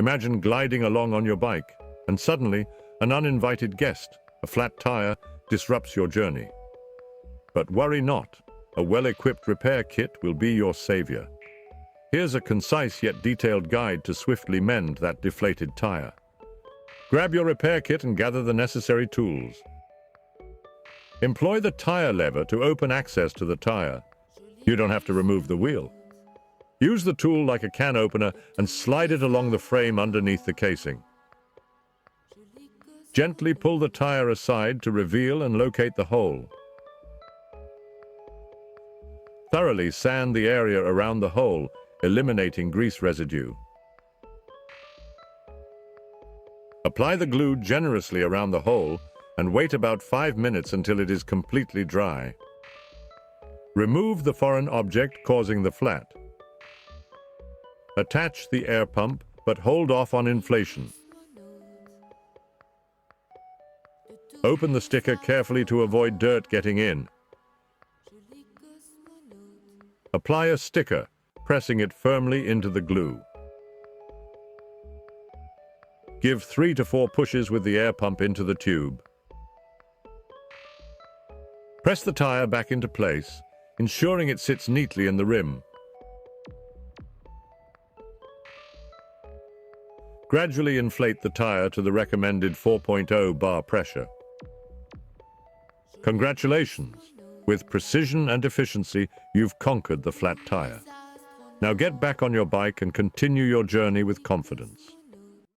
Imagine gliding along on your bike, and suddenly, an uninvited guest, a flat tire, disrupts your journey. But worry not, a well-equipped repair kit will be your savior. Here's a concise yet detailed guide to swiftly mend that deflated tire. Grab your repair kit and gather the necessary tools. Employ the tire lever to open access to the tire. You don't have to remove the wheel. Use the tool like a can opener and slide it along the frame underneath the casing. Gently pull the tire aside to reveal and locate the hole. Thoroughly sand the area around the hole, eliminating grease residue. Apply the glue generously around the hole and wait about 5 minutes until it is completely dry. Remove the foreign object causing the flat. Attach the air pump, but hold off on inflation. Open the sticker carefully to avoid dirt getting in. Apply a sticker, pressing it firmly into the glue. Give 3 to 4 pushes with the air pump into the tube. Press the tire back into place, ensuring it sits neatly in the rim. Gradually inflate the tire to the recommended 4.0 bar pressure. Congratulations! With precision and efficiency, you've conquered the flat tire. Now get back on your bike and continue your journey with confidence.